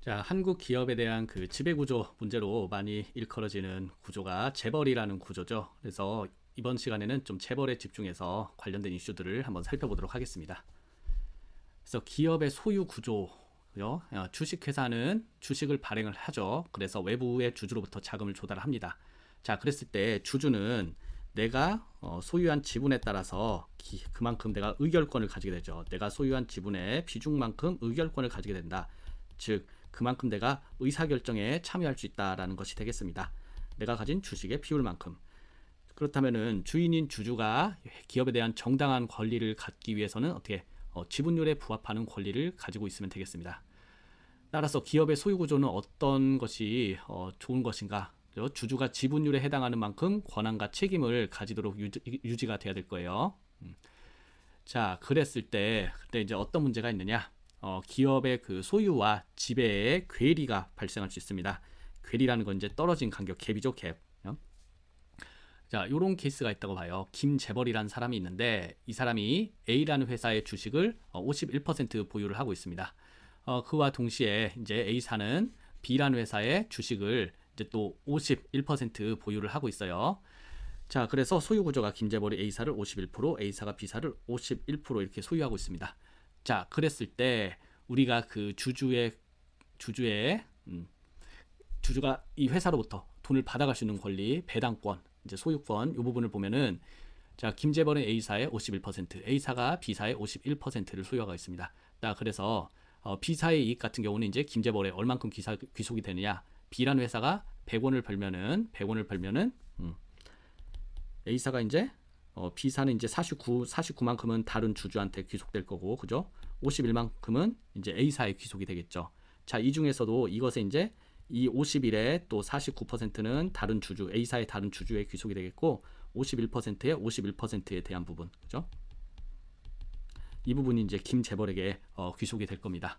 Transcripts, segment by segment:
자, 한국 기업에 대한 그 지배구조 문제로 많이 일컬어지는 구조가 재벌이라는 구조죠. 그래서 이번 시간에는 좀 재벌에 집중해서 관련된 이슈들을 한번 살펴보도록 하겠습니다. 그래서 기업의 소유 구조요. 주식회사는 주식을 발행을 하죠. 그래서 외부의 주주로부터 자금을 조달합니다. 자, 그랬을 때 주주는 내가 소유한 지분에 따라서 그만큼 내가 의결권을 가지게 되죠. 내가 소유한 지분의 비중만큼 의결권을 가지게 된다. 즉 그만큼 내가 의사결정에 참여할 수 있다라는 것이 되겠습니다. 내가 가진 주식의 비율만큼. 그렇다면은 주인인 주주가 기업에 대한 정당한 권리를 갖기 위해서는 어떻게 지분율에 부합하는 권리를 가지고 있으면 되겠습니다. 따라서 기업의 소유 구조는 어떤 것이 좋은 것인가? 주주가 지분율에 해당하는 만큼 권한과 책임을 가지도록 유지가 돼야 될 거예요. 자, 그랬을 때 그때 이제 어떤 문제가 있느냐? 기업의 그 소유와 지배의 괴리가 발생할 수 있습니다. 괴리라는 건 이제 떨어진 간격, 갭이죠, 갭. 자, 이런 케이스가 있다고 봐요. 김재벌이라는 사람이 있는데 이 사람이 A라는 회사의 주식을 51% 보유를 하고 있습니다. 그와 동시에 이제 A사는 B라는 회사의 주식을 이제 또 51% 보유를 하고 있어요. 자, 그래서 소유 구조가 김재벌이 A사를 51%, A사가 B사를 51% 이렇게 소유하고 있습니다. 자, 그랬을 때 우리가 그 주주가 이 회사로부터 돈을 받아갈 수 있는 권리, 배당권, 이제 소유권 이 부분을 보면은 자, 김재벌은 A사의 51%, A사가 B사의 51%를 소유하고 있습니다. 자, 그래서 B사의 이익 같은 경우는 이제 김재벌에 얼만큼 귀속이 되느냐? B라는 회사가 100원을 벌면은 A사가 이제 B사는 이제 49만큼은 다른 주주한테 귀속될 거고, 그죠? 51만큼은 이제 A사에 귀속이 되겠죠. 자, 이 중에서도 이것에 이제 이 51에 또 49%는 다른 주주, A사의 다른 주주에 귀속이 되겠고, 51%의 51%에 대한 부분, 그죠? 이 부분이 이제 김재벌에게 귀속이 될 겁니다.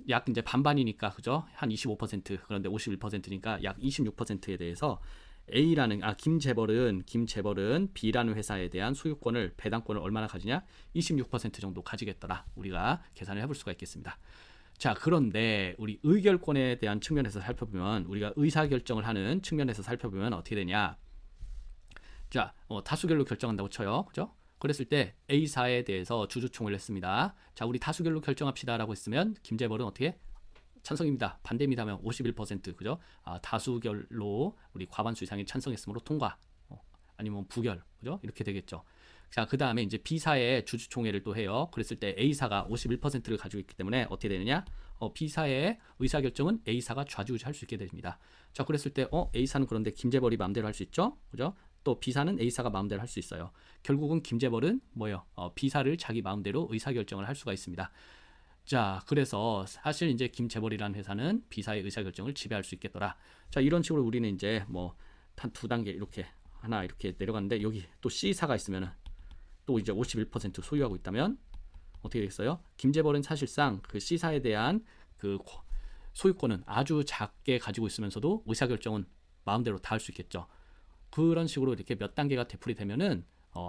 약 이제 반반이니까, 그죠? 한 25%, 그런데 51%니까 약 26%에 대해서 김재벌은 B라는 회사에 대한 소유권을, 배당권을 얼마나 가지냐? 26% 정도 가지겠더라. 우리가 계산을 해볼 수가 있겠습니다. 자, 그런데 우리 의결권에 대한 측면에서 살펴보면, 우리가 의사결정을 하는 측면에서 살펴보면 어떻게 되냐? 자, 다수결로 결정한다고 쳐요. 그죠? 그랬을 때 A사에 대해서 주주총회를 했습니다. 자, 우리 다수결로 결정합시다라고 했으면 김재벌은 어떻게? 찬성입니다. 반대입니다 하면 51%, 그죠? 다수결로 우리 과반수 이상이 찬성했으므로 통과. 아니면 부결, 그죠? 이렇게 되겠죠. 자, 그 다음에 이제 B사의 주주총회를 또 해요. 그랬을 때 A사가 51%를 가지고 있기 때문에 어떻게 되느냐? B사의 의사결정은 A사가 좌지우지할 수 있게 됩니다. 자, 그랬을 때 A사는 그런데 김재벌이 마음대로 할 수 있죠? 그죠? 또 B사는 A사가 마음대로 할 수 있어요. 결국은 김재벌은 뭐예요? B사를 자기 마음대로 의사결정을 할 수가 있습니다. 자, 그래서 사실 이제 김재벌이라는 회사는 B사의 의사결정을 지배할 수 있겠더라. 자, 이런 식으로 우리는 이제 뭐 한 두 단계 이렇게 하나 이렇게 내려갔는데, 여기 또 C사가 있으면은 또 이제 51% 소유하고 있다면 어떻게 되겠어요? 김재벌은 사실상 그 C사에 대한 그 소유권은 아주 작게 가지고 있으면서도 의사결정은 마음대로 다 할 수 있겠죠. 그런 식으로 이렇게 몇 단계가 되풀이 되면은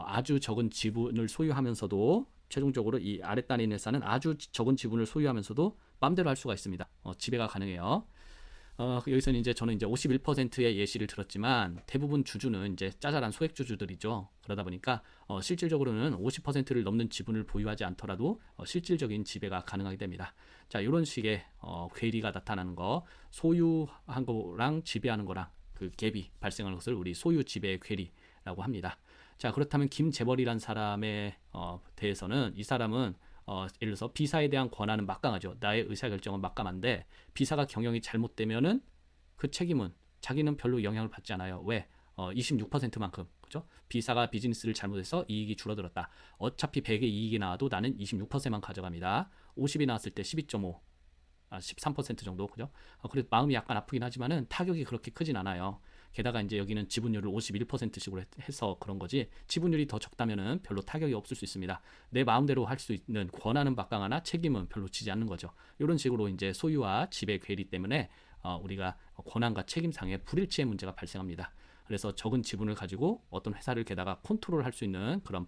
아주 적은 지분을 소유하면서도 최종적으로 이 아랫단인 회사는 아주 적은 지분을 소유하면서도 마음대로 할 수가 있습니다. 지배가 가능해요. 여기서는 이제 저는 이제 51%의 예시를 들었지만 대부분 주주는 이제 짜잘한 소액주주들이죠. 그러다 보니까 실질적으로는 50%를 넘는 지분을 보유하지 않더라도 실질적인 지배가 가능하게 됩니다. 자, 이런 식의 괴리가 나타나는 거, 소유한 거랑 지배하는 거랑 그 갭이 발생하는 것을 우리 소유 지배의 괴리라고 합니다. 자, 그렇다면 김재벌이란 사람에 대해서는 이 사람은 예를 들어서 B사에 대한 권한은 막강하죠. 나의 의사결정은 막강한데 B사가 경영이 잘못되면은 그 책임은 자기는 별로 영향을 받지 않아요. 왜? 26%만큼, 그죠? B사가 비즈니스를 잘못해서 이익이 줄어들었다. 어차피 100의 이익이 나와도 나는 26%만 가져갑니다. 50이 나왔을 때 12.5, 13% 정도, 그죠? 그래서 마음이 약간 아프긴 하지만은 타격이 그렇게 크진 않아요. 게다가 이제 여기는 지분율을 51%씩으로 해서 그런 거지, 지분율이 더 적다면은 별로 타격이 없을 수 있습니다. 내 마음대로 할 수 있는 권한은 막강하나 책임은 별로 지지 않는 거죠. 이런 식으로 이제 소유와 지배 괴리 때문에 우리가 권한과 책임상의 불일치의 문제가 발생합니다. 그래서 적은 지분을 가지고 어떤 회사를 게다가 컨트롤할 수 있는 그런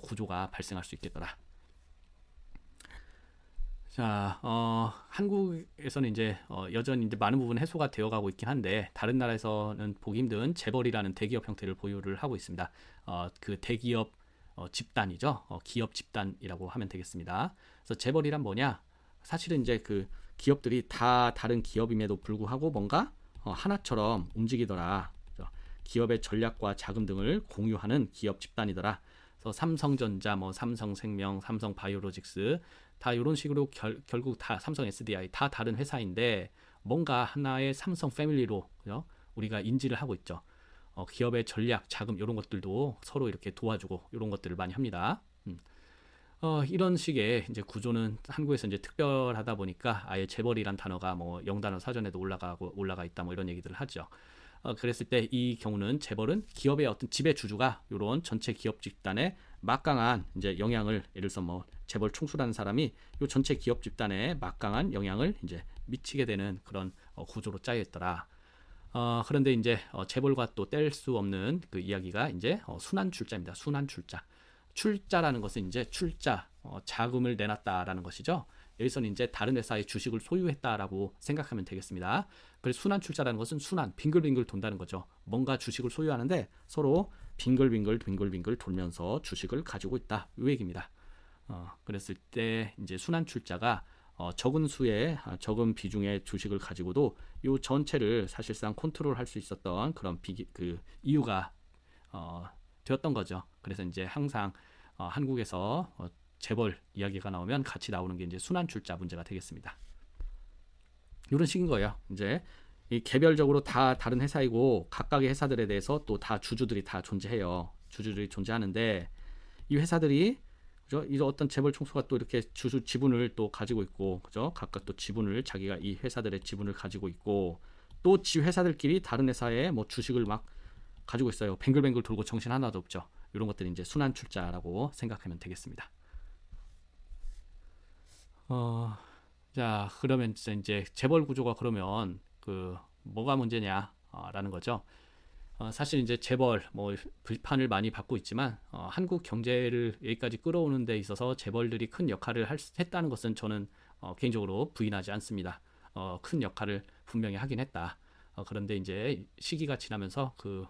구조가 발생할 수 있겠더라. 자, 한국에서는 이제 여전히 이제 많은 부분 해소가 되어가고 있긴 한데 다른 나라에서는 보기 힘든 재벌이라는 대기업 형태를 보유를 하고 있습니다. 그 대기업 집단이죠. 기업 집단이라고 하면 되겠습니다. 그래서 재벌이란 뭐냐? 사실은 이제 그 기업들이 다 다른 기업임에도 불구하고 뭔가 하나처럼 움직이더라. 그죠? 기업의 전략과 자금 등을 공유하는 기업 집단이더라. 그래서 삼성전자, 뭐 삼성생명, 삼성바이오로직스 다 이런 식으로 결국 다 삼성 SDI 다 다른 회사인데 뭔가 하나의 삼성 패밀리로 그죠? 우리가 인지를 하고 있죠. 기업의 전략, 자금 이런 것들도 서로 이렇게 도와주고 이런 것들을 많이 합니다. 이런 식의 이제 구조는 한국에서 이제 특별하다 보니까 아예 재벌이란 단어가 뭐 영단어 사전에도 올라가 있다 뭐 이런 얘기들을 하죠. 그랬을 때 이 경우는 재벌은 기업의 어떤 지배 주주가 이런 전체 기업 집단에 막강한 이제 영향을 예를 들어서 뭐 재벌 총수라는 사람이 이 전체 기업 집단에 막강한 영향을 이제 미치게 되는 그런 구조로 짜여 있더라. 그런데 이제 재벌과 또 뗄 수 없는 그 이야기가 이제 순환 출자입니다. 순환 출자. 출자라는 것은 이제 출자, 자금을 내놨다라는 것이죠. 여기서는 이제 다른 회사의 주식을 소유했다라고 생각하면 되겠습니다. 그래서 순환 출자라는 것은 순환, 빙글빙글 돈다는 거죠. 뭔가 주식을 소유하는데 서로 빙글빙글 돌면서 주식을 가지고 있다. 이 얘기입니다. 그랬을 때 이제 순환 출자가 적은 비중의 주식을 가지고도 이 전체를 사실상 컨트롤할 수 있었던 그런 그 이유가 되었던 거죠. 그래서 이제 항상 한국에서 재벌 이야기가 나오면 같이 나오는 게 이제 순환 출자 문제가 되겠습니다. 이런 식인 거예요. 이제 이 개별적으로 다 다른 회사이고 각각의 회사들에 대해서 또 다 주주들이 다 존재해요. 주주들이 존재하는데 이 회사들이 그죠? 이 어떤 재벌 총수가 또 이렇게 주주 지분을 또 가지고 있고 그죠? 각각 또 지분을 자기가 이 회사들의 지분을 가지고 있고 또 지 회사들끼리 다른 회사에 뭐 주식을 막 가지고 있어요. 뱅글뱅글 돌고 정신 하나도 없죠. 이런 것들이 이제 순환 출자라고 생각하면 되겠습니다. 자, 그러면 이제 재벌 구조가 그러면 그 뭐가 문제냐라는 거죠. 사실 이제 재벌 뭐 비판을 많이 받고 있지만 한국 경제를 여기까지 끌어오는 데 있어서 재벌들이 큰 역할을 했다는 것은 저는 개인적으로 부인하지 않습니다. 큰 역할을 분명히 하긴 했다. 그런데 이제 시기가 지나면서 그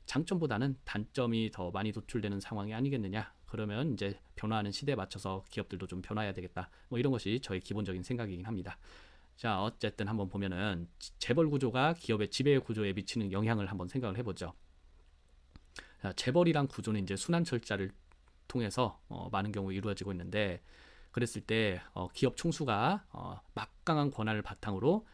장점보다는 단점이 더 많이 도출되는 상황이 아니겠느냐. 그러면 이제 변화하는 시대에 맞춰서 기업들도 좀 변화해야 되겠다. 뭐 이런 것이 저의 기본적인 생각이긴 합니다. 자, 어쨌든 한번 보면은 재벌 구조가 기업의 지배 구조에 미치는 영향을 한번 생각을 해보죠. 자, 재벌이란 구조는 이제 순환 절차를 통해서 많은 경우 이루어지고 있는데 그랬을 때 기업 총수가 막강한 권한을 바탕으로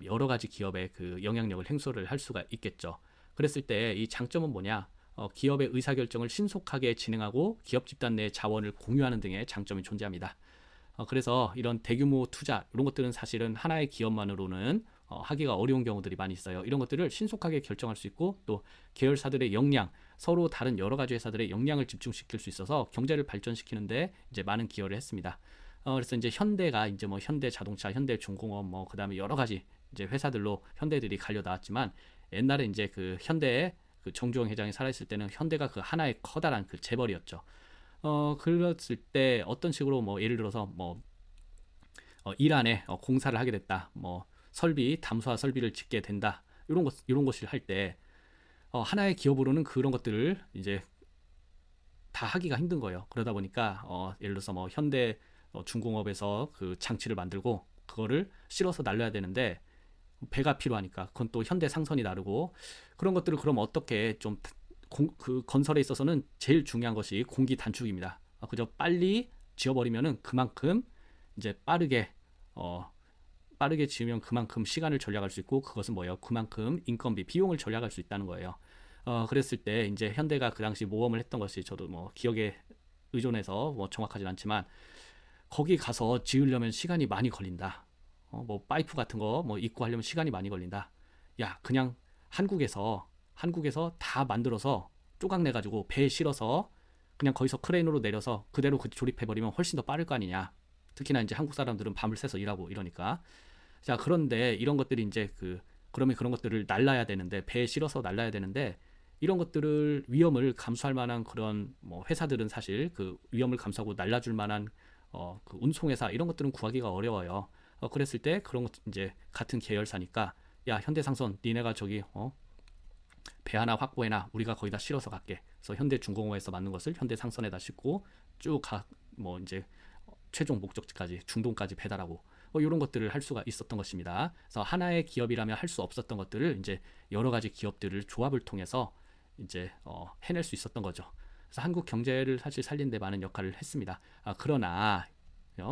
여러 가지 기업의 그 영향력을 행사를 할 수가 있겠죠. 그랬을 때 이 장점은 뭐냐? 기업의 의사결정을 신속하게 진행하고 기업 집단 내 자원을 공유하는 등의 장점이 존재합니다. 그래서 이런 대규모 투자 이런 것들은 사실은 하나의 기업만으로는 하기가 어려운 경우들이 많이 있어요. 이런 것들을 신속하게 결정할 수 있고 또 계열사들의 역량, 서로 다른 여러 가지 회사들의 역량을 집중시킬 수 있어서 경제를 발전시키는데 이제 많은 기여를 했습니다. 그래서 이제 현대가 이제 뭐 현대자동차, 현대중공업 뭐 그다음에 여러 가지 이제 회사들로 현대들이 갈려 나왔지만 옛날에 이제 그 현대의 그 정주영 회장이 살아있을 때는 현대가 그 하나의 커다란 그 재벌이었죠. 그랬을 때 어떤 식으로 뭐 예를 들어서 뭐 이란에 공사를 하게 됐다. 뭐 담수화 설비를 짓게 된다. 이런 것을 할 때 하나의 기업으로는 그런 것들을 이제 다 하기가 힘든 거예요. 그러다 보니까 예를 들어서 뭐 현대 중공업에서 그 장치를 만들고 그거를 실어서 날려야 되는데 배가 필요하니까 그건 또 현대 상선이 다르고 그런 것들을 그럼 어떻게 좀 그 건설에 있어서는 제일 중요한 것이 공기 단축입니다. 그저 빨리 지어버리면은 그만큼 이제 빠르게 지으면 그만큼 시간을 절약할 수 있고 그것은 뭐예요? 그만큼 인건비, 비용을 절약할 수 있다는 거예요. 그랬을 때 이제 현대가 그 당시 모험을 했던 것이 저도 뭐 기억에 의존해서 뭐 정확하진 않지만 거기 가서 지으려면 시간이 많이 걸린다. 뭐 파이프 같은 거 뭐 입고 하려면 시간이 많이 걸린다. 야, 그냥 한국에서 다 만들어서 조각 내 가지고 배에 실어서 그냥 거기서 크레인으로 내려서 그대로 조립해 버리면 훨씬 더 빠를 거 아니냐. 특히나 이제 한국 사람들은 밤을 새서 일하고 이러니까. 자, 그런데 이런 것들이 이제 그러면 그런 것들을 날라야 되는데 배에 실어서 날라야 되는데 이런 것들을 위험을 감수할 만한 그런 뭐 회사들은 사실 그 위험을 감수하고 날라줄 만한 그 운송회사 이런 것들은 구하기가 어려워요. 그랬을 때 그런 것 이제 같은 계열사니까 야 현대상선 니네가 저기 배 하나 확보해놔 우리가 거기다 실어서 갈게. 그래서 현대중공업에서 만든 것을 현대상선에다 싣고 쭉 뭐 이제 최종 목적지까지 중동까지 배달하고 이런 것들을 할 수가 있었던 것입니다. 그래서 하나의 기업이라면 할 수 없었던 것들을 이제 여러 가지 기업들을 조합을 통해서 이제 해낼 수 있었던 거죠. 그래서 한국 경제를 사실 살린 데 많은 역할을 했습니다. 그러나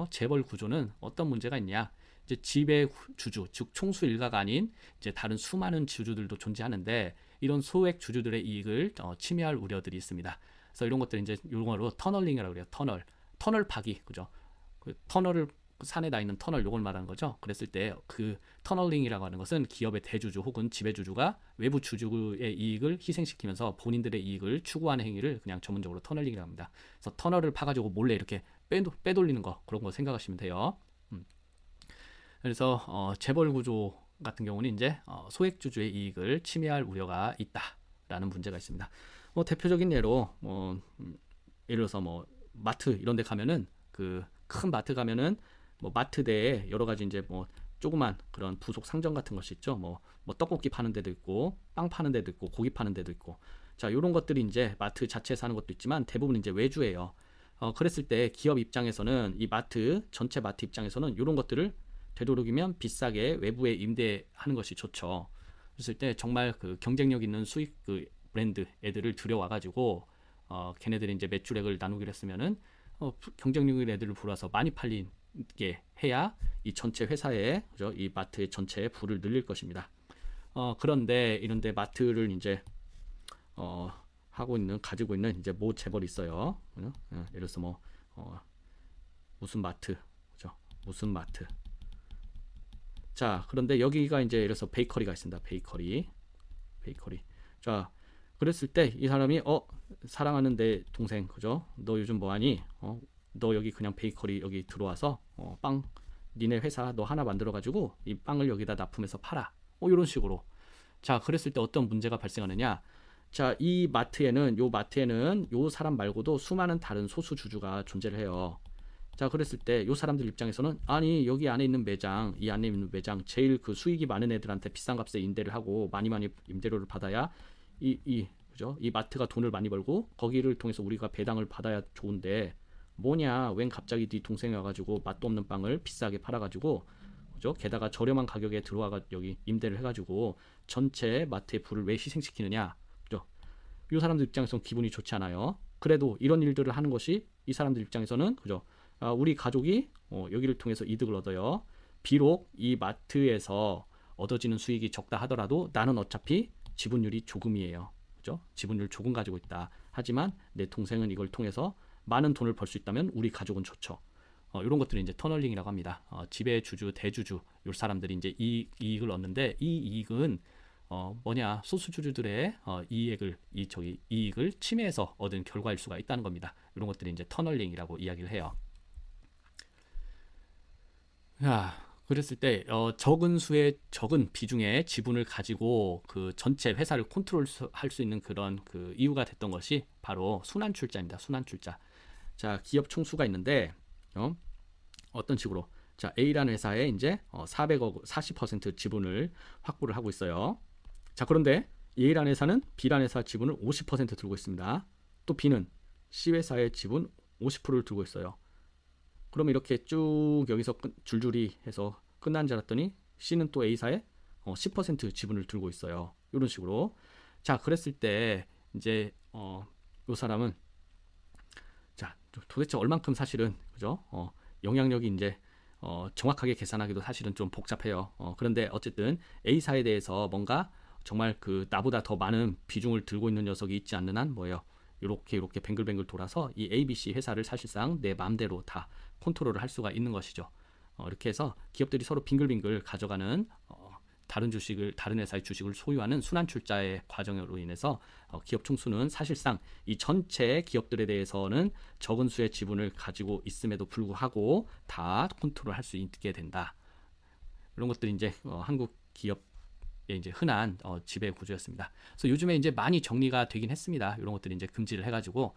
재벌 구조는 어떤 문제가 있냐? 이제 지배 주주, 즉 총수 일가가 아닌 이제 다른 수많은 주주들도 존재하는데 이런 소액 주주들의 이익을 침해할 우려들이 있습니다. 그래서 이런 것들 이제 용어로 터널링이라고 그래요. 터널 파기, 그죠? 그 터널을 산에다 있는 터널 요걸 말하는 거죠. 그랬을 때 그 터널링이라고 하는 것은 기업의 대주주 혹은 지배주주가 외부 주주의 이익을 희생시키면서 본인들의 이익을 추구하는 행위를 그냥 전문적으로 터널링이라고 합니다. 그래서 터널을 파가지고 몰래 이렇게 빼돌리는 거 그런 거 생각하시면 돼요. 그래서 재벌 구조 같은 경우는 이제 소액 주주의 이익을 침해할 우려가 있다라는 문제가 있습니다. 대표적인 예로 예를 들어서 마트 이런 데 가면은 그 큰 마트 가면은 마트 내에 여러 가지 이제 조그만 그런 부속 상점 같은 것이 있죠. 뭐 떡볶이 파는 데도 있고 빵 파는 데도 있고 고기 파는 데도 있고. 자, 이런 것들이 이제 마트 자체에서 하는 것도 있지만 대부분 이제 외주예요. 그랬을 때 기업 입장에서는 이 전체 마트 입장에서는 이런 것들을 되도록이면 비싸게 외부에 임대하는 것이 좋죠. 그랬을 때 정말 그 경쟁력 있는 수익 그 브랜드 애들을 들여와가지고 걔네들이 이제 매출액을 나누기로 했으면은 경쟁력 있는 애들을 불러서 많이 팔리게 해야 이 전체 회사에 그죠? 이 마트의 전체에 부를 늘릴 것입니다. 그런데 이런데 마트를 이제 가지고 있는 이제 모 재벌이 있어요. 예를 들어서 무슨 마트, 그죠? 무슨 마트. 자, 그런데 여기가 이제 예를 들어서 베이커리가 있습니다. 베이커리. 자, 그랬을 때 이 사람이 사랑하는 내 동생, 그죠? 너 요즘 뭐하니? 너 여기 그냥 베이커리 여기 들어와서 빵 니네 회사 너 하나 만들어가지고 이 빵을 여기다 납품해서 팔아. 이런 식으로. 자, 그랬을 때 어떤 문제가 발생하느냐? 자, 요 마트에는 요 사람 말고도 수많은 다른 소수 주주가 존재를 해요. 자, 그랬을 때 요 사람들 입장에서는 아니 여기 안에 있는 매장, 이 안에 있는 매장 제일 그 수익이 많은 애들한테 비싼 값에 임대를 하고 많이 임대료를 받아야 그죠? 이 마트가 돈을 많이 벌고 거기를 통해서 우리가 배당을 받아야 좋은데 뭐냐? 웬 갑자기 네 동생이 와가지고 맛도 없는 빵을 비싸게 팔아가지고 그죠? 게다가 저렴한 가격에 들어와가 여기 임대를 해가지고 전체 마트의 부를 왜 희생시키느냐? 그죠? 이 사람들 입장에서는 기분이 좋지 않아요. 그래도 이런 일들을 하는 것이 이 사람들 입장에서는 그죠? 우리 가족이 여기를 통해서 이득을 얻어요. 비록 이 마트에서 얻어지는 수익이 적다 하더라도 나는 어차피 지분율이 조금이에요. 그죠? 지분율 조금 가지고 있다. 하지만 내 동생은 이걸 통해서 많은 돈을 벌 수 있다면 우리 가족은 좋죠. 이런 것들이 이제 터널링이라고 합니다. 지배주주, 대주주 이 사람들이 이제 이익을 얻는데 이 이익은 뭐냐? 소수주주들의 이익을 침해해서 얻은 결과일 수가 있다는 겁니다. 이런 것들이 이제 터널링이라고 이야기를 해요. 그랬을 때 적은 비중의 지분을 가지고 그 전체 회사를 컨트롤할 수 있는 그런 그 이유가 됐던 것이 바로 순환출자입니다. 순환출자. 자, 기업 총수가 있는데 어떤 식으로 자, A라는 회사에 이제 400억 40% 지분을 확보를 하고 있어요. 자, 그런데 A라는 회사는 B라는 회사 지분을 50% 들고 있습니다. 또 B는 C 회사의 지분 50%를 들고 있어요. 그럼 이렇게 쭉 여기서 줄줄이 해서 끝난 줄 알았더니 C는 또 A사에 10% 지분을 들고 있어요. 이런 식으로. 자, 그랬을 때 이제 이 사람은 자, 도대체 얼만큼 사실은 그죠? 영향력이 이제 정확하게 계산하기도 사실은 좀 복잡해요. 그런데 어쨌든 A사에 대해서 뭔가 정말 그 나보다 더 많은 비중을 들고 있는 녀석이 있지 않는 한 뭐예요? 이렇게 뱅글뱅글 돌아서 이 ABC 회사를 사실상 내 마음대로 다 컨트롤을 할 수가 있는 것이죠. 이렇게 해서 기업들이 서로 빙글빙글 가져가는 다른 회사의 주식을 소유하는 순환출자의 과정으로 인해서 기업 총수는 사실상 이 전체 기업들에 대해서는 적은 수의 지분을 가지고 있음에도 불구하고 다 컨트롤할 수 있게 된다. 이런 것들이 이제 한국 기업의 이제 흔한 지배 구조였습니다. 그래서 요즘에 이제 많이 정리가 되긴 했습니다. 이런 것들이 이제 금지를 해가지고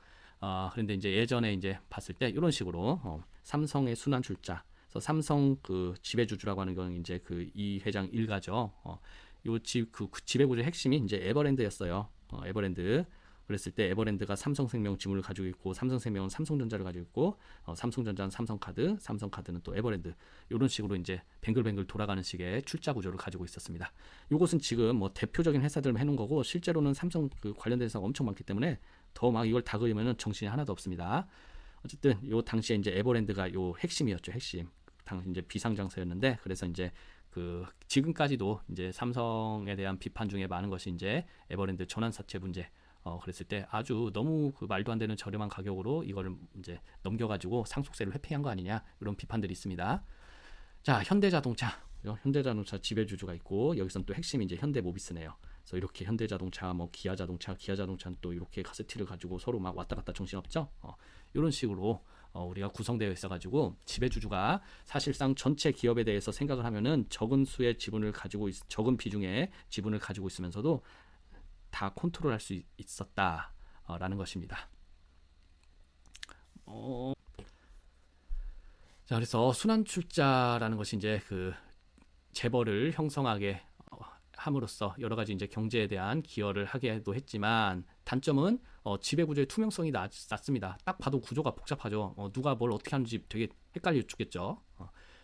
그런데 이제 예전에 이제 봤을 때 이런 식으로 삼성의 순환 출자. 그래서 삼성 그 지배주주라고 하는 건 이제 그 이 회장 일가죠. 그 지배구조의 핵심이 이제 에버랜드였어요. 에버랜드. 그랬을 때 에버랜드가 삼성생명 지분을 가지고 있고 삼성생명은 삼성전자를 가지고 있고 삼성전자는 삼성카드, 삼성카드는 또 에버랜드 이런 식으로 이제 뱅글뱅글 돌아가는 식의 출자 구조를 가지고 있었습니다. 이것은 지금 뭐 대표적인 회사들만 해놓은 거고 실제로는 삼성 그 관련된 회사가 엄청 많기 때문에 더 막 이걸 다 그리면은 정신이 하나도 없습니다. 어쨌든 요 당시에 이제 에버랜드가 요 핵심이었죠, 핵심. 당 이제 비상장사였는데 그래서 이제 그 지금까지도 이제 삼성에 대한 비판 중에 많은 것이 이제 에버랜드 전환사채 문제. 그랬을 때 아주 너무 그 말도 안 되는 저렴한 가격으로 이거를 이제 넘겨가지고 상속세를 회피한 거 아니냐 이런 비판들이 있습니다. 자, 현대자동차 지배주주가 있고 여기서는 또 핵심이 이제 현대모비스네요. 그래서 이렇게 현대자동차, 뭐 기아자동차는 또 이렇게 가스티를 가지고 서로 막 왔다 갔다 정신없죠. 이런 식으로 우리가 구성되어 있어가지고 지배주주가 사실상 전체 기업에 대해서 생각을 하면은 적은 비중의 지분을 가지고 있으면서도 다 컨트롤할 수 있었다라는 것입니다. 자, 그래서 순환출자라는 것이 이제 그 재벌을 형성하게 함으로써 여러 가지 이제 경제에 대한 기여를 하게도 했지만 단점은 지배구조의 투명성이 낮습니다. 딱 봐도 구조가 복잡하죠. 누가 뭘 어떻게 하는지 되게 헷갈려 죽겠죠.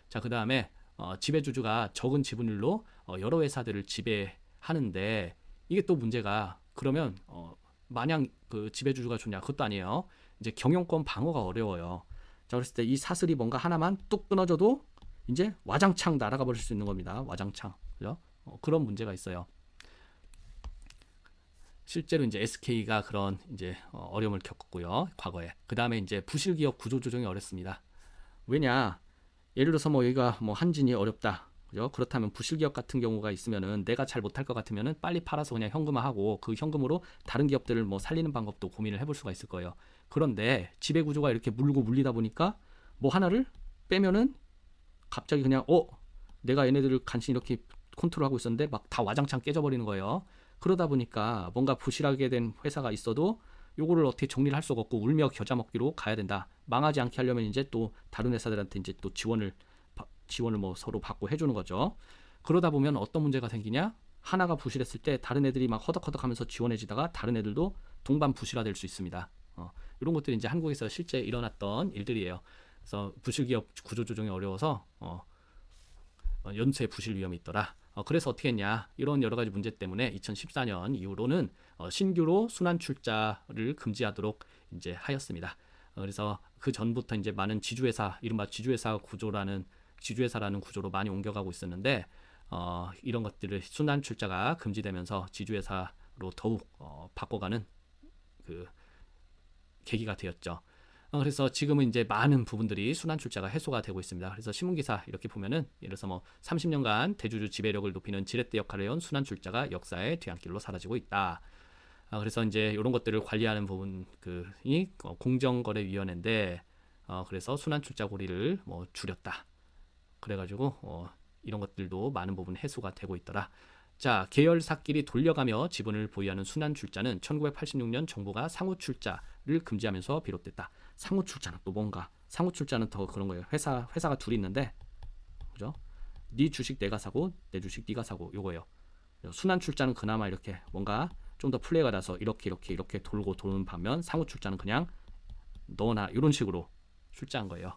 자, 그 다음에 지배주주가 적은 지분율로 여러 회사들을 지배하는데 이게 또 문제가 그러면 마냥 그 지배주주가 좋냐 그것도 아니에요. 이제 경영권 방어가 어려워요. 자, 그랬을 때 이 사슬이 뭔가 하나만 뚝 끊어져도 이제 와장창 날아가 버릴 수 있는 겁니다. 와장창. 그죠? 그런 문제가 있어요. 실제로 이제 SK가 그런 이제 어려움을 겪었고요. 과거에. 그 다음에 이제 부실기업 구조 조정이 어렵습니다. 왜냐? 예를 들어서 뭐 여기가 뭐 한진이 어렵다. 그죠? 그렇다면 부실기업 같은 경우가 있으면은 내가 잘 못할 것 같으면은 빨리 팔아서 그냥 현금화하고 그 현금으로 다른 기업들을 뭐 살리는 방법도 고민을 해볼 수가 있을 거예요. 그런데 지배 구조가 이렇게 물고 물리다 보니까 뭐 하나를 빼면은 갑자기 그냥 내가 얘네들을 간신히 이렇게 컨트롤하고 있었는데 막 다 와장창 깨져버리는 거예요. 그러다 보니까 뭔가 부실하게 된 회사가 있어도 요거를 어떻게 정리를 할 수가 없고 울며 겨자 먹기로 가야 된다. 망하지 않게 하려면 이제 또 다른 회사들한테 이제 또 지원을 뭐 서로 받고 해주는 거죠. 그러다 보면 어떤 문제가 생기냐? 하나가 부실했을 때 다른 애들이 막 허덕허덕하면서 지원해지다가 다른 애들도 동반 부실화될 수 있습니다. 이런 것들이 이제 한국에서 실제 일어났던 일들이에요. 그래서 부실기업 구조조정이 어려워서 연쇄 부실 위험이 있더라. 그래서 어떻게 했냐? 이런 여러 가지 문제 때문에 2014년 이후로는 신규로 순환 출자를 금지하도록 이제 하였습니다. 그래서 그 전부터 이제 많은 지주회사, 이른바 지주회사라는 구조로 많이 옮겨가고 있었는데 이런 것들을 순환 출자가 금지되면서 지주회사로 더욱 바꿔가는 그 계기가 되었죠. 그래서 지금은 이제 많은 부분들이 순환 출자가 해소가 되고 있습니다. 그래서 신문기사 이렇게 보면은 예를 들어서 뭐 30년간 대주주 지배력을 높이는 지렛대 역할을 해온 순환 출자가 역사의 뒤안길로 사라지고 있다. 그래서 이제 이런 것들을 관리하는 부분이 공정거래위원회인데 그래서 순환 출자 고리를 뭐 줄였다. 그래가지고 이런 것들도 많은 부분 해소가 되고 있더라. 자, 계열사끼리 돌려가며 지분을 보유하는 순환 출자는 1986년 정부가 상호 출자를 금지하면서 비롯됐다. 상호 출자는 또 뭔가? 상호 출자는 더 그런 거예요. 회사가 둘이 있는데, 그죠? 네 주식 내가 사고, 내 주식 네가 사고, 요거예요. 순환 출자는 그나마 이렇게 뭔가 좀 더 플레이가 나서 이렇게 돌고 도는 반면 상호 출자는 그냥 너나 이런 식으로 출자한 거예요.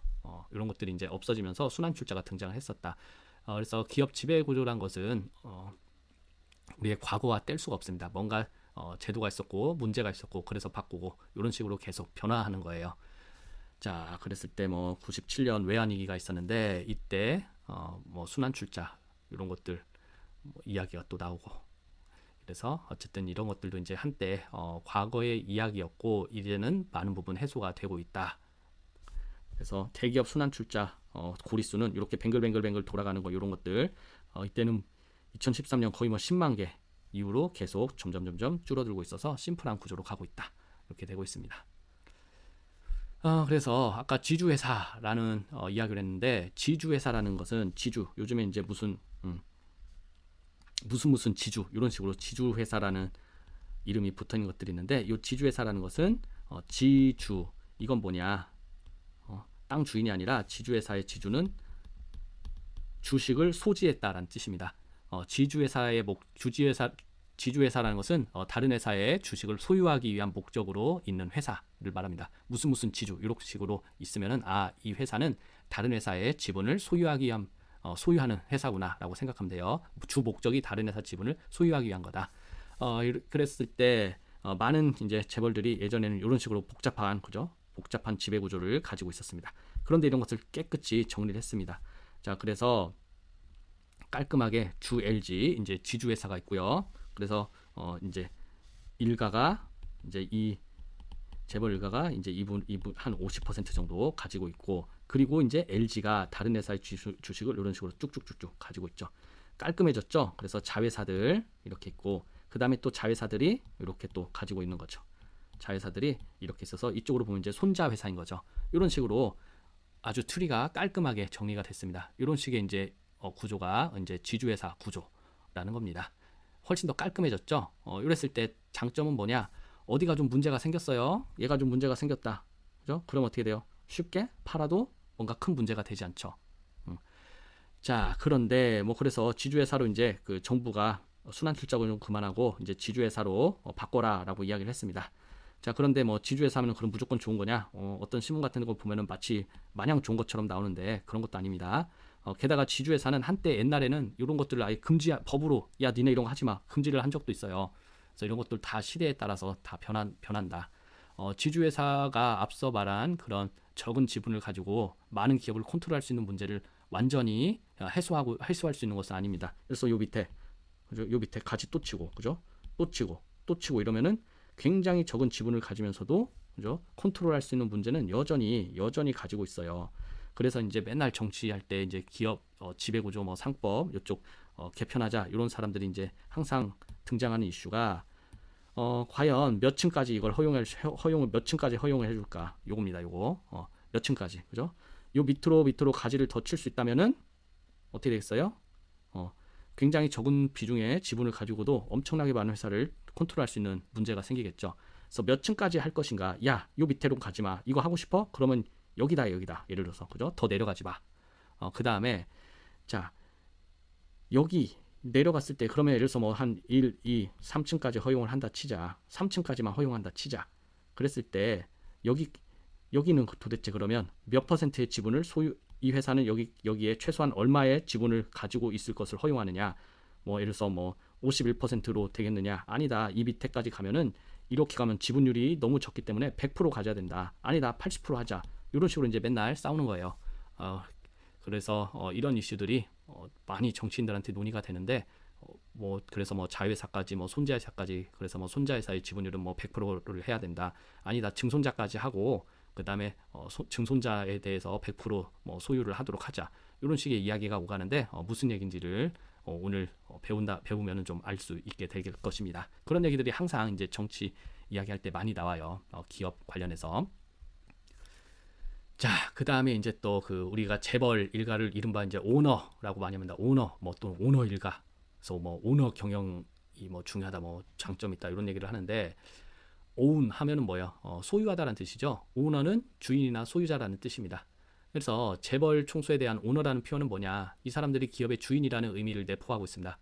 이런 것들이 이제 없어지면서 순환 출자가 등장을 했었다. 그래서 기업 지배 구조란 것은 우리의 과거와 뗄 수가 없습니다. 뭔가 제도가 있었고 문제가 있었고 그래서 바꾸고 이런 식으로 계속 변화하는 거예요. 자, 그랬을 때 뭐 97년 외환위기가 있었는데 이때 뭐 순환 출자 이런 것들 뭐 이야기가 또 나오고 그래서 어쨌든 이런 것들도 이제 한때 과거의 이야기였고 이제는 많은 부분 해소가 되고 있다. 그래서 대기업 순환 출자 고리수는 이렇게 뱅글뱅글 돌아가는 거 이런 것들 이때는 2013년 거의 뭐 10만 개 이후로 계속 점점 줄어들고 있어서 심플한 구조로 가고 있다. 이렇게 되고 있습니다. 그래서 아까 지주회사라는 이야기를 했는데 지주회사라는 것은 요즘에 이제 무슨 지주 이런 식으로 지주회사라는 이름이 붙어있는 것들이 있는데 이 지주회사라는 것은 지주 이건 뭐냐? 땅 주인이 아니라 지주회사의 지주는 주식을 소지했다라는 뜻입니다. 지주회사의 지주회사라는 것은 다른 회사의 주식을 소유하기 위한 목적으로 있는 회사를 말합니다. 무슨 지주 이런 식으로 있으면은 이 회사는 다른 회사의 지분을 소유하기 위한 소유하는 회사구나라고 생각하면 돼요. 주 목적이 다른 회사 지분을 소유하기 위한 거다. 그랬을 때 많은 이제 재벌들이 예전에는 이런 식으로 복잡한 지배 구조를 가지고 있었습니다. 그런데 이런 것을 깨끗이 정리를 했습니다. 자, 그래서 깔끔하게 주 LG 이제 지주회사가 있고요. 그래서 이제 일가가 이제 이 재벌 일가가 이제 이분 한 50% 정도 가지고 있고, 그리고 이제 LG가 다른 회사의 주식을 이런 식으로 쭉쭉쭉쭉 가지고 있죠. 깔끔해졌죠. 그래서 자회사들 이렇게 있고, 그 다음에 또 자회사들이 이렇게 또 가지고 있는 거죠. 자회사들이 이렇게 있어서 이쪽으로 보면 이제 손자 회사인 거죠. 이런 식으로 아주 트리가 깔끔하게 정리가 됐습니다. 이런 식의 이제 구조가 이제 지주회사 구조라는 겁니다. 훨씬 더 깔끔해졌죠. 이랬을 때 장점은 뭐냐? 어디가 좀 문제가 생겼어요. 얘가 좀 문제가 생겼다. 그죠? 그럼 어떻게 돼요? 쉽게 팔아도 뭔가 큰 문제가 되지 않죠. 자, 그런데 뭐 그래서 지주회사로 이제 그 정부가 순환출자금 좀 그만하고 이제 지주회사로 바꿔라라고 이야기를 했습니다. 자, 그런데 뭐 지주회사면 그럼 무조건 좋은 거냐? 어떤 신문 같은 거 보면은 마치 마냥 좋은 것처럼 나오는데 그런 것도 아닙니다. 게다가 지주회사는 한때 옛날에는 이런 것들을 아예 법으로 야 니네 이런 거 하지 마 금지를 한 적도 있어요. 그래서 이런 것들 다 시대에 따라서 다 변한다. 지주회사가 앞서 말한 그런 적은 지분을 가지고 많은 기업을 컨트롤할 수 있는 문제를 완전히 해소할 수 있는 것은 아닙니다. 그래서 요 밑에 같이 또 치고, 그죠? 또 치고 이러면은 굉장히 적은 지분을 가지면서도, 그죠? 컨트롤할 수 있는 문제는 여전히 가지고 있어요. 그래서 이제 맨날 정치할 때 이제 기업 지배구조 뭐 상법 이쪽 개편하자 이런 사람들이 이제 항상 등장하는 이슈가 과연 몇 층까지 이걸 몇 층까지 허용을 해줄까? 요겁니다. 요거 몇 층까지, 그죠? 요 밑으로 가지를 더 칠 수 있다면은 어떻게 되겠어요? 굉장히 적은 비중의 지분을 가지고도 엄청나게 많은 회사를 컨트롤할 수 있는 문제가 생기겠죠. 그래서 몇 층까지 할 것인가? 야, 요 밑으로 가지 마. 이거 하고 싶어? 그러면 여기다. 예를 들어서, 그죠? 더 내려가지 마. 그 다음에 자, 여기 내려갔을 때 그러면 예를 들어서 뭐 한 1, 2, 3층까지 허용을 한다 치자. 3층까지만 허용한다 치자. 그랬을 때 여기는 도대체 그러면 몇 퍼센트의 지분을 이 회사는 여기에 최소한 얼마의 지분을 가지고 있을 것을 허용하느냐? 뭐 예를 들어서 뭐 51%로 되겠느냐? 아니다. 이 밑에까지 가면은 이렇게 가면 지분율이 너무 적기 때문에 100% 가져야 된다. 아니다. 80% 하자. 이런 식으로 이제 맨날 싸우는 거예요. 그래서 이런 이슈들이 많이 정치인들한테 논의가 되는데 뭐 그래서 뭐 자회사까지 뭐 손자회사까지, 그래서 뭐 손자회사의 지분율은 뭐 100%를 해야 된다. 아니다. 증손자까지 하고 그다음에 증손자에 대해서 100%뭐 소유를 하도록 하자. 이런 식의 이야기가 오가는데 무슨 얘기인지를 오늘 배우면은 좀 알 수 있게 될 것입니다. 그런 얘기들이 항상 이제 정치 이야기할 때 많이 나와요. 기업 관련해서. 자, 그 다음에 이제 또 우리가 재벌 일가를 이른바 이제 오너라고 많이 합니다. 뭐 또 오너 일가. 그래서 뭐 오너 경영이 뭐 중요하다, 뭐 장점 있다 이런 얘기를 하는데, 오운 하면은 뭐예요? 소유하다라는 뜻이죠. 오너는 주인이나 소유자라는 뜻입니다. 그래서 재벌 총수에 대한 오너라는 표현은 뭐냐? 이 사람들이 기업의 주인이라는 의미를 내포하고 있습니다.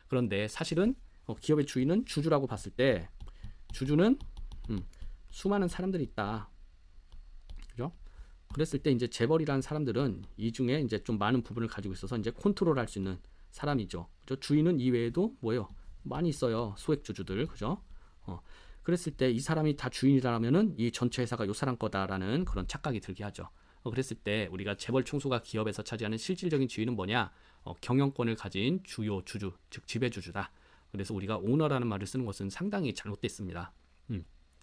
그런데 사실은 기업의 주인은 주주라고 봤을 때, 주주는 수많은 사람들이 있다. 그죠? 그랬을 때 이제 재벌이라는 사람들은 이 중에 이제 좀 많은 부분을 가지고 있어서 이제 컨트롤할 수 있는 사람이죠. 그죠? 주인은 이외에도 뭐예요? 많이 있어요. 소액 주주들, 그죠? 그랬을 때 이 사람이 다 주인이라면은 이 전체 회사가 요 사람 거다라는 그런 착각이 들게 하죠. 그랬을 때 우리가 재벌 총수가 기업에서 차지하는 실질적인 지위는 뭐냐? 경영권을 가진 주요 주주, 즉 지배주주다. 그래서 우리가 오너라는 말을 쓰는 것은 상당히 잘못됐습니다.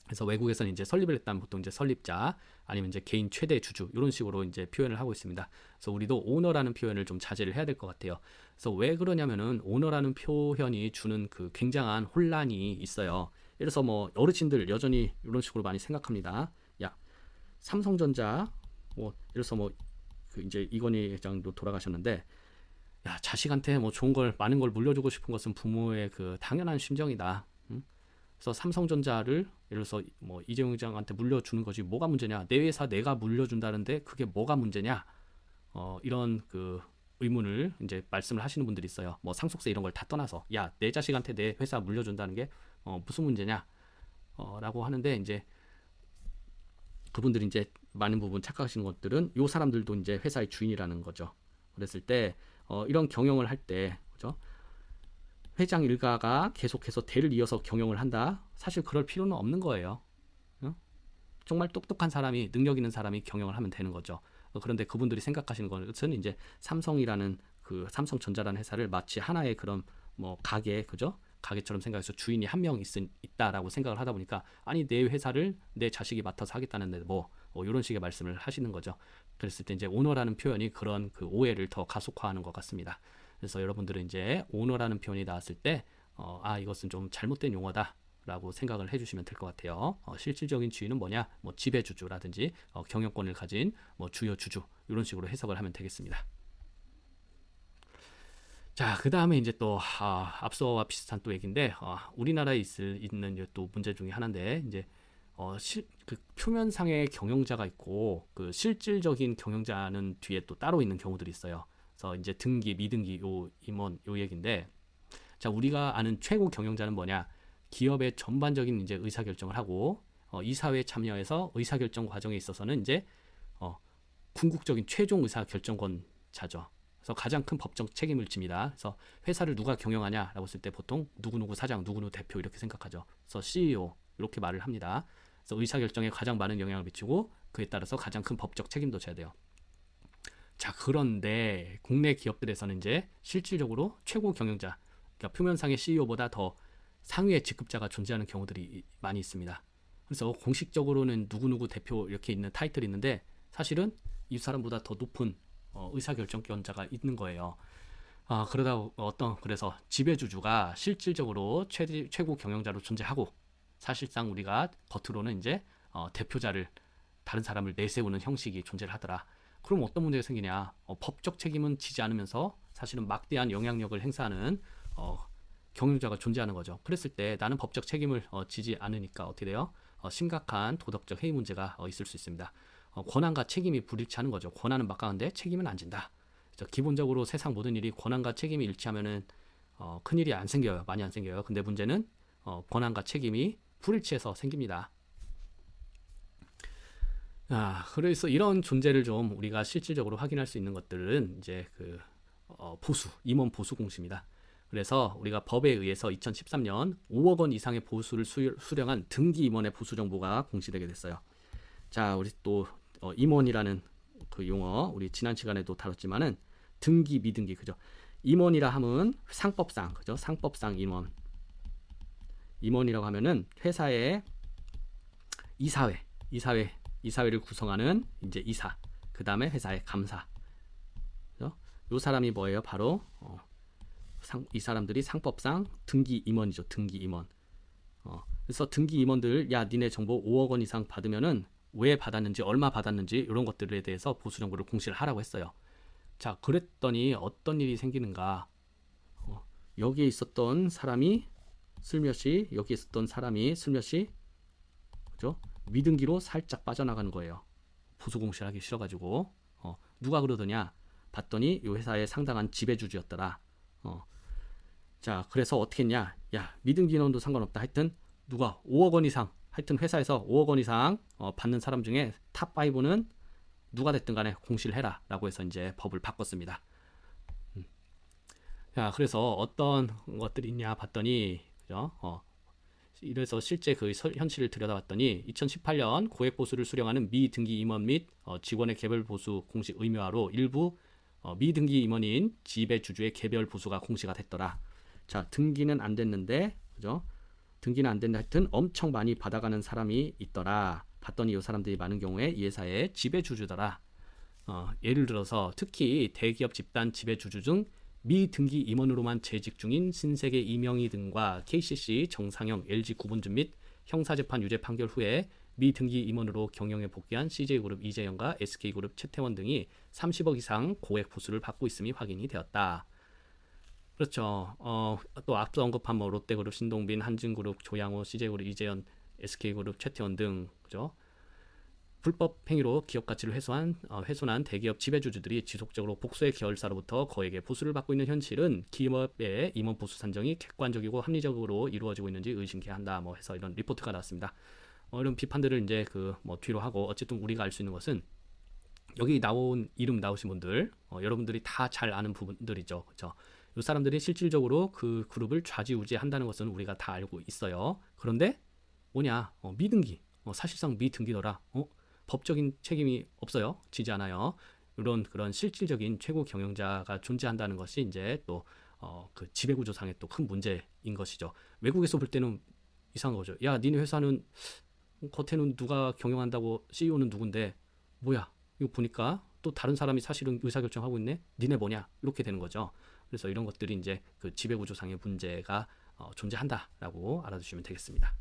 그래서 외국에서는 이제 설립을 했다면 보통 이제 설립자 아니면 이제 개인 최대 주주 이런 식으로 이제 표현을 하고 있습니다. 그래서 우리도 오너라는 표현을 좀 자제를 해야 될 것 같아요. 그래서 왜 그러냐면은 오너라는 표현이 주는 그 굉장한 혼란이 있어요. 예를 들어서 뭐 어르신들 여전히 이런 식으로 많이 생각합니다. 야, 삼성전자 뭐 예를 들어서 뭐 이제 이건희 회장도 돌아가셨는데, 야, 자식한테 뭐 좋은 걸 많은 걸 물려주고 싶은 것은 부모의 그 당연한 심정이다. 그래서 삼성전자를 예를 들어서 뭐 이재용 회장한테 물려주는 것이 뭐가 문제냐? 내 회사 내가 물려준다는데 그게 뭐가 문제냐? 이런 그 의문을 이제 말씀을 하시는 분들이 있어요. 뭐 상속세 이런 걸 다 떠나서 야, 내 자식한테 내 회사 물려준다는 게 무슨 문제냐? 라고 하는데 이제 그분들이 이제 많은 부분 착각하시는 것들은 요 사람들도 이제 회사의 주인이라는 거죠. 그랬을 때 이런 경영을 할 때 그죠? 회장 일가가 계속해서 대를 이어서 경영을 한다. 사실 그럴 필요는 없는 거예요. 정말 똑똑한 사람이 능력 있는 사람이 경영을 하면 되는 거죠. 그런데 그분들이 생각하시는 것은 이제 삼성이라는 그 삼성전자라는 회사를 마치 하나의 그런 뭐 가게 그죠? 가게처럼 생각해서 주인이 한 명 있다라고 생각을 하다 보니까 아니 내 회사를 내 자식이 맡아서 하겠다는데 뭐 이런 식의 말씀을 하시는 거죠. 그랬을 때 이제 오너라는 표현이 그런 그 오해를 더 가속화하는 것 같습니다. 그래서 여러분들은 이제 오너라는 표현이 나왔을 때 이것은 좀 잘못된 용어다라고 생각을 해주시면 될 것 같아요. 실질적인 주인은 뭐냐? 뭐 지배주주라든지 경영권을 가진 뭐 주요 주주 이런 식으로 해석을 하면 되겠습니다. 자, 그 다음에 이제 또 앞서와 비슷한 또 얘기인데 우리나라에 있는 또 문제 중에 하나인데 이제 그 표면상의 경영자가 있고 그 실질적인 경영자는 뒤에 또 따로 있는 경우들이 있어요. 그래서 이제 등기, 미등기 요 임원 요 얘기인데 자, 우리가 아는 최고 경영자는 뭐냐? 기업의 전반적인 이제 의사결정을 하고 이사회에 참여해서 의사결정 과정에 있어서는 이제 궁극적인 최종 의사결정권자죠. 그래서 가장 큰 법적 책임을 집니다. 그래서 회사를 누가 경영하냐라고 했을 때 보통 누구누구 사장, 누구누구 대표 이렇게 생각하죠. 그래서 CEO 이렇게 말을 합니다. 그래서 의사결정에 가장 많은 영향을 미치고 그에 따라서 가장 큰 법적 책임도 져야 돼요. 자, 그런데 국내 기업들에서는 이제 실질적으로 최고 경영자, 그러니까 표면상의 CEO보다 더 상위의 직급자가 존재하는 경우들이 많이 있습니다. 그래서 공식적으로는 누구누구 대표 이렇게 있는 타이틀이 있는데 사실은 이 사람보다 더 높은 의사결정권자가 있는 거예요. 그러다 그래서 지배주주가 실질적으로 최고 경영자로 존재하고 사실상 우리가 겉으로는 이제 대표자를 다른 사람을 내세우는 형식이 존재를 하더라. 그럼 어떤 문제가 생기냐? 법적 책임은 지지 않으면서 사실은 막대한 영향력을 행사하는 경영자가 존재하는 거죠. 그랬을 때 나는 법적 책임을 지지 않으니까 어떻게 돼요? 심각한 도덕적 해이 문제가 있을 수 있습니다. 권한과 책임이 불일치하는 거죠. 권한은 막강한데 책임은 안 진다. 기본적으로 세상 모든 일이 권한과 책임이 일치하면은 큰 일이 안 생겨요. 많이 안 생겨요. 근데 문제는 권한과 책임이 불일치해서 생깁니다. 그래서 이런 존재를 좀 우리가 실질적으로 확인할 수 있는 것들은 이제 그 임원 보수 공시입니다. 그래서 우리가 법에 의해서 2013년 5억 원 이상의 보수를 수령한 등기 임원의 보수 정보가 공시되게 됐어요. 자, 우리 또 임원이라는 그 용어 우리 지난 시간에도 다뤘지만은 등기 미등기 그죠? 임원이라 하면 상법상 그죠? 상법상 임원이라고 하면은 회사의 이사회를 구성하는 이제 이사 그 다음에 회사의 감사 그죠? 요 사람이 뭐예요? 바로 이 사람들이 상법상 등기 임원이죠. 등기 임원. 그래서 등기 임원들 야 니네 정보 5억 원 이상 받으면은 왜 받았는지 얼마 받았는지 이런 것들에 대해서 보수 정보를 공시를 하라고 했어요. 자, 그랬더니 어떤 일이 생기는가? 여기에 있었던 사람이 슬며시 그죠? 미등기로 살짝 빠져나가는 거예요. 보수 공시를 하기 싫어가지고 누가 그러더냐? 봤더니 이 회사의 상당한 지배주주였더라. 자, 그래서 어떻게 했냐? 야, 미등기 인원도 상관없다. 하여튼 누가 5억 원 이상 하여튼 회사에서 5억 원 이상 받는 사람 중에 탑 5는 누가 됐든 간에 공시를 해라 라고 해서 이제 법을 바꿨습니다. 자, 그래서 어떤 것들이 있냐 봤더니 그죠? 이래서 실제 그 현실을 들여다봤더니 2018년 고액 보수를 수령하는 미등기 임원 및 직원의 개별 보수 공시 의무화로 일부 미등기 임원인 지배주주의 개별 보수가 공시가 됐더라. 자, 등기는 안 됐는데 그죠? 등기는 안 된다. 하여튼 엄청 많이 받아가는 사람이 있더라. 봤더니 이 사람들이 많은 경우에 이 회사의 지배주주더라. 예를 들어서 특히 대기업 집단 지배주주 중 미등기 임원으로만 재직 중인 신세계 이명희 등과 KCC 정상영 LG 구본준 및 형사재판 유죄 판결 후에 미등기 임원으로 경영에 복귀한 CJ그룹 이재영과 SK그룹 최태원 등이 30억 이상 고액 보수를 받고 있음이 확인이 되었다. 그렇죠. 또 앞서 언급한 뭐 롯데그룹, 신동빈, 한진그룹, 조양호, CJ그룹, 이재현, SK그룹, 최태원 등 그죠? 불법 행위로 기업 가치를 훼손한 대기업 지배주주들이 지속적으로 복수의 계열사로부터 거액의 보수를 받고 있는 현실은 기업의 임원 보수 산정이 객관적이고 합리적으로 이루어지고 있는지 의심케 한다. 뭐 해서 이런 리포트가 나왔습니다. 이런 비판들을 이제 그 뭐 뒤로 하고 어쨌든 우리가 알 수 있는 것은 여기 나온 이름 나오신 분들 여러분들이 다 잘 아는 부분들이죠. 그렇죠? 이 사람들이 실질적으로 그 그룹을 좌지우지한다는 것은 우리가 다 알고 있어요. 그런데 뭐냐? 미등기. 사실상 미등기더라. 법적인 책임이 없어요. 지지 않아요. 이런 그런 실질적인 최고 경영자가 존재한다는 것이 이제 또 그 지배구조상의 또 큰 문제인 것이죠. 외국에서 볼 때는 이상한 거죠. 야, 니네 회사는 겉에는 누가 경영한다고 CEO는 누군데 뭐야? 이거 보니까 또 다른 사람이 사실은 의사결정하고 있네. 니네 뭐냐? 이렇게 되는 거죠. 그래서 이런 것들이 이제 그 지배구조상의 문제가 존재한다라고 알아두시면 되겠습니다.